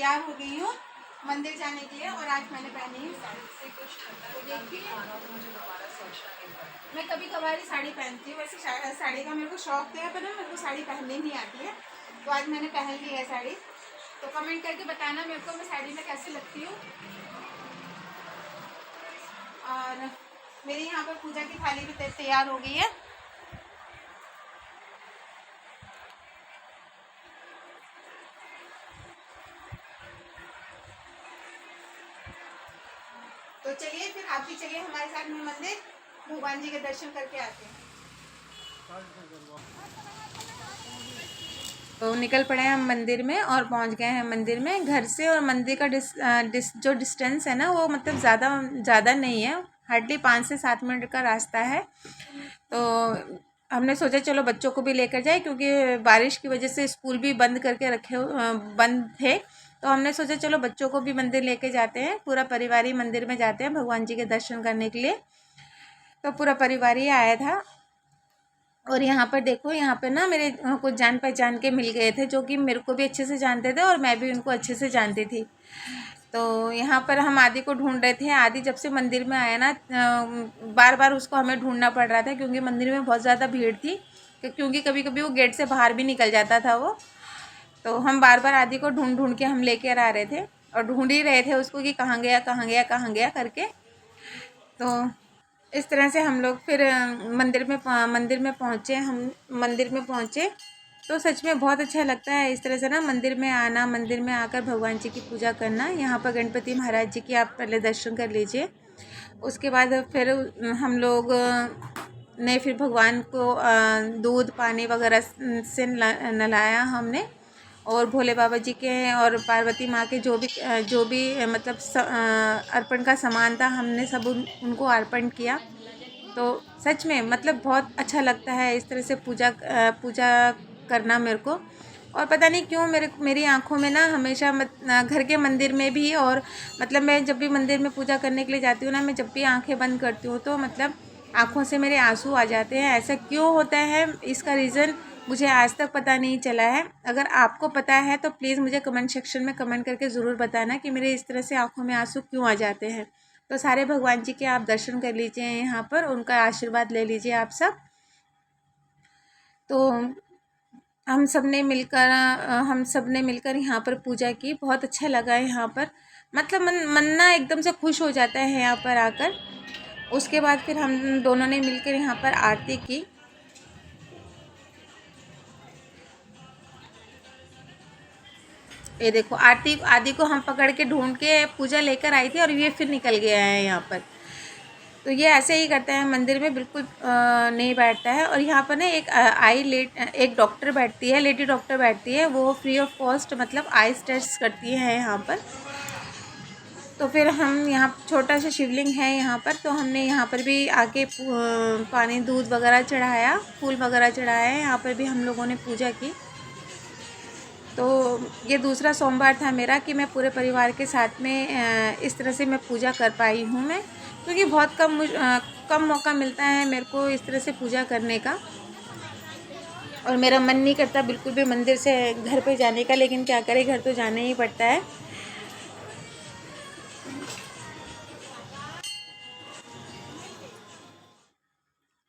तैयार हो गई हूँ मंदिर जाने के लिए और आज मैंने पहनी है साड़ी। तो देखिए मैं कभी कभार साड़ी पहनती हूँ, वैसे साड़ी का मेरे को शौक है, पर ना मेरे को साड़ी पहननी नहीं आती है, तो आज मैंने पहन ली है साड़ी। तो कमेंट करके बताना मेरे को मैं साड़ी में कैसे लगती हूँ। और मेरी यहाँ पर पूजा की थाली भी तैयार हो गई है। तो चलिए फिर आप भी चलिए हमारे साथ में मंदिर, भगवान जी के दर्शन करके आते हैं। तो निकल पड़े हैं हम मंदिर में और पहुंच गए हैं मंदिर में। घर से और मंदिर का जो डिस्टेंस है ना, वो मतलब ज़्यादा नहीं है, हार्डली 5 से 7 मिनट का रास्ता है। तो हमने सोचा चलो बच्चों को भी लेकर जाए, क्योंकि बारिश की वजह से स्कूल भी बंद थे। तो हमने सोचा चलो बच्चों को भी मंदिर लेके जाते हैं, पूरा परिवार ही मंदिर में जाते हैं भगवान जी के दर्शन करने के लिए। तो पूरा परिवार ही आया था। और यहाँ पर देखो, यहाँ पर ना मेरे कुछ जान पहचान के मिल गए थे, जो कि मेरे को भी अच्छे से जानते थे और मैं भी उनको अच्छे से जानती थी। तो यहाँ पर हम आदि को ढूंढ रहे थे। आदि जब से मंदिर में आया ना, बार बार उसको हमें ढूंढना पड़ रहा था, क्योंकि मंदिर में बहुत ज़्यादा भीड़ थी, क्योंकि कभी कभी वो गेट से बाहर भी निकल जाता था वो। तो हम बार बार आदि को ढूंढ ढूंढ के हम लेकर आ रहे थे और ढूंढ ही रहे थे उसको कि कहाँ गया कहाँ गया कहाँ गया करके। तो इस तरह से हम लोग फिर मंदिर में पहुँचे। हम मंदिर में पहुँचे तो सच में बहुत अच्छा लगता है इस तरह से ना, मंदिर में आना, मंदिर में आकर भगवान जी की पूजा करना। यहाँ पर गणपति महाराज जी की आप पहले दर्शन कर लीजिए, उसके बाद फिर हम लोग ने फिर भगवान को दूध पानी वगैरह से नहलाया हमने। और भोले बाबा जी के और पार्वती माँ के जो भी मतलब अर्पण का सामान था, हमने सब उनको अर्पण किया। तो सच में मतलब बहुत अच्छा लगता है इस तरह से पूजा करना मेरे को। और पता नहीं क्यों मेरी आंखों में ना हमेशा घर के मंदिर में भी, और मतलब मैं जब भी मंदिर में पूजा करने के लिए जाती हूँ ना, मैं जब भी आंखें बंद करती हूँ तो मतलब आंखों से मेरे आंसू आ जाते हैं। ऐसा क्यों होता है, इसका रीज़न मुझे आज तक पता नहीं चला है। अगर आपको पता है तो प्लीज़ मुझे कमेंट सेक्शन में कमेंट करके ज़रूर बताना कि मेरे इस तरह से आंखों में आंसू क्यों आ जाते हैं। तो सारे भगवान जी के आप दर्शन कर लीजिए, यहाँ पर उनका आशीर्वाद ले लीजिए आप सब। तो हम सब ने मिलकर यहाँ पर पूजा की। बहुत अच्छा लगा यहाँ पर, मतलब मन ना एकदम से खुश हो जाता है यहाँ पर आकर। उसके बाद फिर हम दोनों ने मिलकर यहाँ पर आरती की। ये देखो, आदि को हम पकड़ के ढूंढ के पूजा लेकर आई थी और ये फिर निकल गया है यहाँ पर। तो ये ऐसे ही करता है मंदिर में, बिल्कुल नहीं बैठता है। और यहाँ पर ना एक डॉक्टर बैठती है, लेडी डॉक्टर बैठती है, वो फ्री ऑफ कॉस्ट मतलब आइस टेस्ट करती है यहाँ पर। तो फिर हम यहाँ छोटा सा शिवलिंग है यहाँ पर, तो हमने यहाँ पर भी आके पानी दूध वगैरह चढ़ाया, फूल वगैरह चढ़ाया है। यहाँ पर भी हम लोगों ने पूजा की। तो ये दूसरा सोमवार था मेरा कि मैं पूरे परिवार के साथ में इस तरह से मैं पूजा कर पाई हूँ मैं, क्योंकि बहुत कम मौका मिलता है मेरे को इस तरह से पूजा करने का। और मेरा मन नहीं करता बिल्कुल भी मंदिर से घर पे जाने का, लेकिन क्या करें, घर तो जाना ही पड़ता है।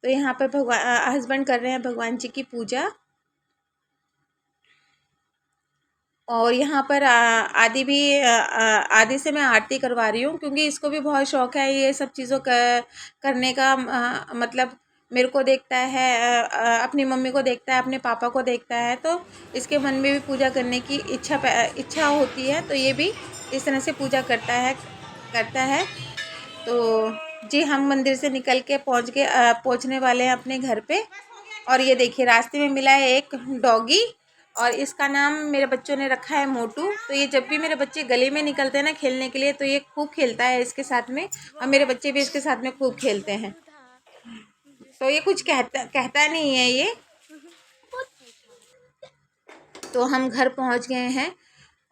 तो यहाँ पर हस्बैंड कर रहे हैं भगवान जी की पूजा। और यहाँ पर आदि से मैं आरती करवा रही हूँ, क्योंकि इसको भी बहुत शौक है ये सब चीज़ों करने का। मतलब मेरे को देखता है, अपनी मम्मी को देखता है, अपने पापा को देखता है, तो इसके मन में भी पूजा करने की इच्छा होती है। तो ये भी इस तरह से पूजा करता है। तो जी, हम मंदिर से निकल के पहुँचने वाले हैं अपने घर पे। और ये देखिए, रास्ते में मिला है एक डॉगी, और इसका नाम मेरे बच्चों ने रखा है मोटू। तो ये जब भी मेरे बच्चे गली में निकलते हैं ना खेलने के लिए, तो ये खूब खेलता है इसके साथ में, और मेरे बच्चे भी इसके साथ में खूब खेलते हैं। तो ये कुछ कहता नहीं है ये। तो हम घर पहुंच गए हैं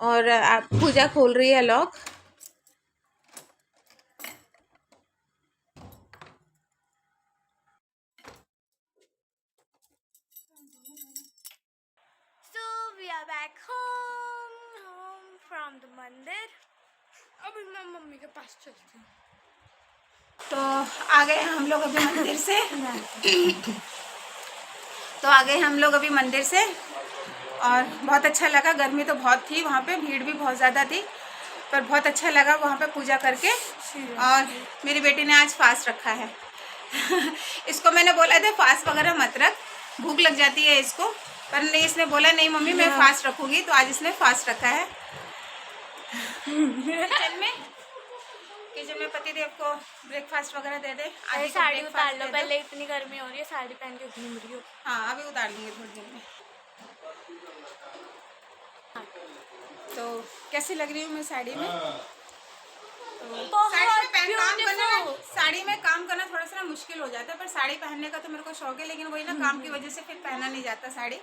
और पूजा खोल रही है lock. So we are back home from हम तो मंदिर। अभी मैं मम्मी के पास चलती हूँ। तो आ गए हम लोग अभी मंदिर से। तो आ गए हम लोग अभी मंदिर से और बहुत अच्छा लगा। गर्मी तो बहुत थी, वहाँ पे भीड़ भी बहुत ज़्यादा थी, पर बहुत अच्छा लगा वहाँ पे पूजा करके। और मेरी बेटी ने आज फास्ट रखा है। इसको मैंने बोला था फास्ट वगैरह मत रख, भूख लग जाती है इसको, पर नहीं, इसने बोला नहीं मम्मी मैं फास्ट रखूँगी, तो आज इसने फास्ट रखा है। किचन में पतिदेव को ब्रेकफास्ट वगैरह दे दे। अरे साड़ी उतार लो पहले, इतनी गर्मी हो रही है, साड़ी पहन के घूम रही हो। हाँ अभी उतार लेंगे थोड़ी देर में। तो कैसी लग रही हूँ मैं साड़ी में? साड़ी में काम करना थोड़ा सा मुश्किल हो जाता है, पर साड़ी पहनने का तो मेरे को शौक है, लेकिन वही ना काम की वजह से फिर पहना नहीं जाता साड़ी।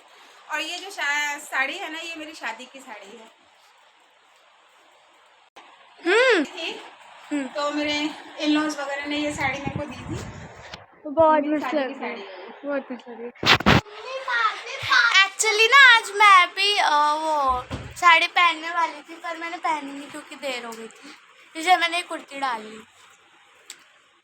और ये जो साड़ी है ना, ये मेरी शादी की साड़ी है। तो मेरे इन-लॉज वगैरह ने ये साड़ी मेरे को दी थी। बहुत मस्त लग रही है, बहुत मस्त लग रही है। एक्चुअली ना आज मैं भी वो साड़ी पहनने वाली थी, पर मैंने पहनी नहीं क्योंकि देर हो गई थी, इसलिए मैंने कुर्ती डाली।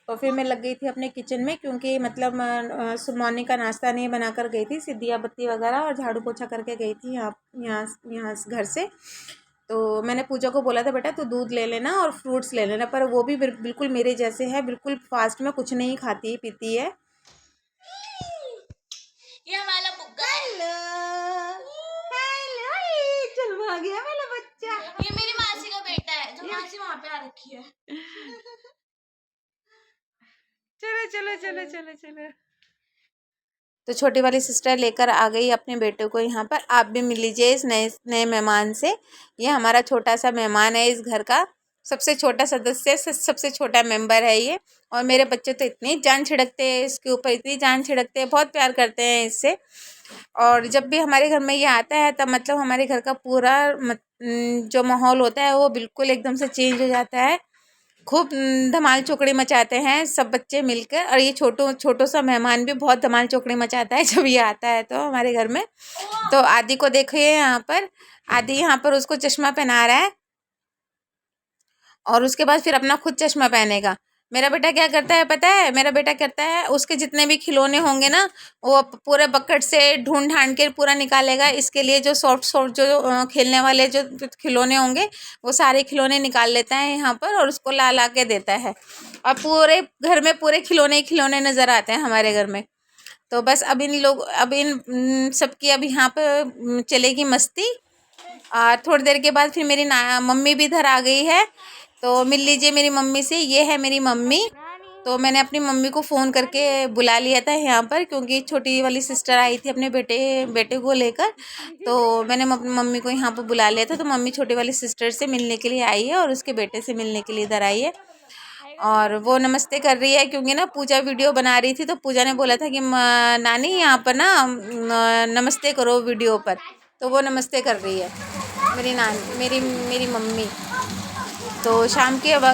तो फिर मैं लग गई थी अपने किचन में, क्योंकि मतलब मॉर्निंग का नाश्ता नहीं बना कर गई थी, सिद्धिया बत्ती वगैरह और झाड़ू पोछा करके गई थी यहाँ घर से। तो मैंने पूजा को बोला था बेटा तो दूध ले लेना और फ्रूट्स ले लेना, पर वो भी बिल्कुल मेरे जैसे है, बिल्कुल फास्ट में कुछ नहीं खाती पीती है। ये हमारा बुग्गा है। चल भाग गया मेरा बच्चा। ये मेरी मासी का बेटा है, जो मासी वहाँ पे आ रखी है। चलो चलो चलो चलो चलो। तो छोटी वाली सिस्टर लेकर आ गई अपने बेटे को यहाँ पर। आप भी मिल लीजिए इस नए नए मेहमान से। ये हमारा छोटा सा मेहमान है, इस घर का सबसे छोटा सदस्य, सबसे छोटा मेंबर है ये। और मेरे बच्चे तो इतनी जान छिड़कते हैं इसके ऊपर, इतनी जान छिड़कते हैं, बहुत प्यार करते हैं इससे। और जब भी हमारे घर में ये आता है तब मतलब हमारे घर का पूरा जो माहौल होता है वो बिल्कुल एकदम से चेंज हो जाता है। खूब धमाल चौकड़ी मचाते हैं सब बच्चे मिलकर। और ये छोटो सा मेहमान भी बहुत धमाल चौकड़ी मचाता है जब ये आता है तो हमारे घर में। तो आदि को देखिए यहाँ पर, आदि यहाँ पर उसको चश्मा पहना रहा है और उसके बाद फिर अपना खुद चश्मा पहनेगा। मेरा बेटा क्या करता है पता है? मेरा बेटा करता है, उसके जितने भी खिलौने होंगे ना वो पूरे बकेट से ढूंढ ढांड के पूरा निकालेगा। इसके लिए जो सॉफ्ट सॉफ्ट जो खेलने वाले जो खिलौने होंगे वो सारे खिलौने निकाल लेता है यहाँ पर और उसको ला ला के देता है। और पूरे घर में पूरे खिलौने खिलौने नज़र आते हैं हमारे घर में। तो बस अब इन सबकी अब यहाँ पर चलेगी मस्ती। और थोड़ी देर के बाद फिर मेरी मम्मी भी इधर आ गई है, तो मिल लीजिए मेरी मम्मी से। ये है मेरी मम्मी। तो मैंने अपनी मम्मी को फ़ोन करके बुला लिया था यहाँ पर, क्योंकि छोटी वाली सिस्टर आई थी अपने बेटे को लेकर। तो मैंने मम्मी को यहाँ पर बुला लिया था। तो मम्मी छोटी वाली सिस्टर से मिलने के लिए आई है और उसके बेटे से मिलने के लिए इधर आई है। और वो नमस्ते कर रही है, क्योंकि ना पूजा वीडियो बना रही थी, तो पूजा ने बोला था कि नानी यहाँ पर ना नमस्ते करो वीडियो पर। तो वो नमस्ते कर रही है मेरी मम्मी। तो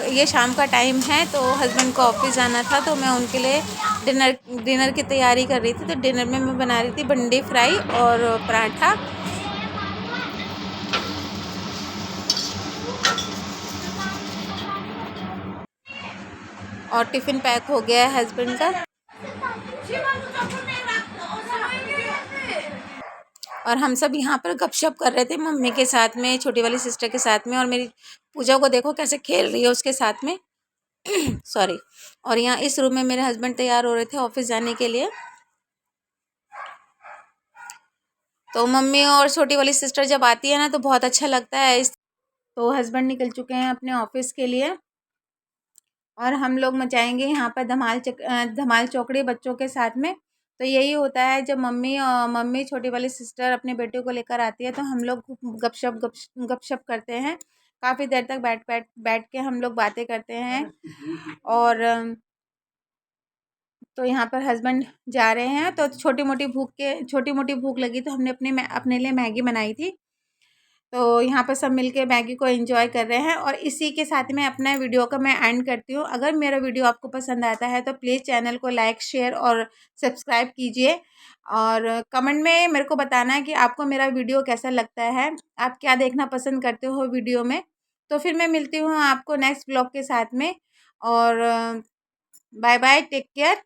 ये शाम का टाइम है, तो हस्बैंड को ऑफिस जाना था, तो मैं उनके लिए डिनर की तैयारी कर रही थी। तो डिनर में मैं बना रही थी भिंडी फ्राई और पराठा। और टिफ़िन पैक हो गया है हस्बैंड का। और हम सब यहाँ पर गपशप कर रहे थे मम्मी के साथ में, छोटी वाली सिस्टर के साथ में। और मेरी पूजा को देखो कैसे खेल रही है उसके साथ में। सॉरी। और यहाँ इस रूम में मेरे हस्बैंड तैयार हो रहे थे ऑफिस जाने के लिए। तो मम्मी और छोटी वाली सिस्टर जब आती है ना तो बहुत अच्छा लगता है। तो हस्बैंड निकल चुके हैं अपने ऑफिस के लिए और हम लोग मचाएंगे यहाँ पर धमाल चौकड़ी बच्चों के साथ में। तो यही होता है जब मम्मी छोटी वाली सिस्टर अपने बेटे को लेकर आती है, तो हम लोग गपशप करते हैं। काफ़ी देर तक बैठ के हम लोग बातें करते हैं। और तो यहाँ पर हस्बैंड जा रहे हैं, तो छोटी मोटी भूख लगी, तो हमने अपने लिए मैगी बनाई थी। तो यहाँ पर सब मिलके मैगी को एंजॉय कर रहे हैं। और इसी के साथ में अपना वीडियो का मैं एंड करती हूँ। अगर मेरा वीडियो आपको पसंद आता है तो प्लीज़ चैनल को लाइक, शेयर और सब्सक्राइब कीजिए। और कमेंट में मेरे को बताना है कि आपको मेरा वीडियो कैसा लगता है, आप क्या देखना पसंद करते हो वीडियो में। तो फिर मैं मिलती हूँ आपको नेक्स्ट ब्लॉग के साथ में। और बाय बाय, टेक केयर।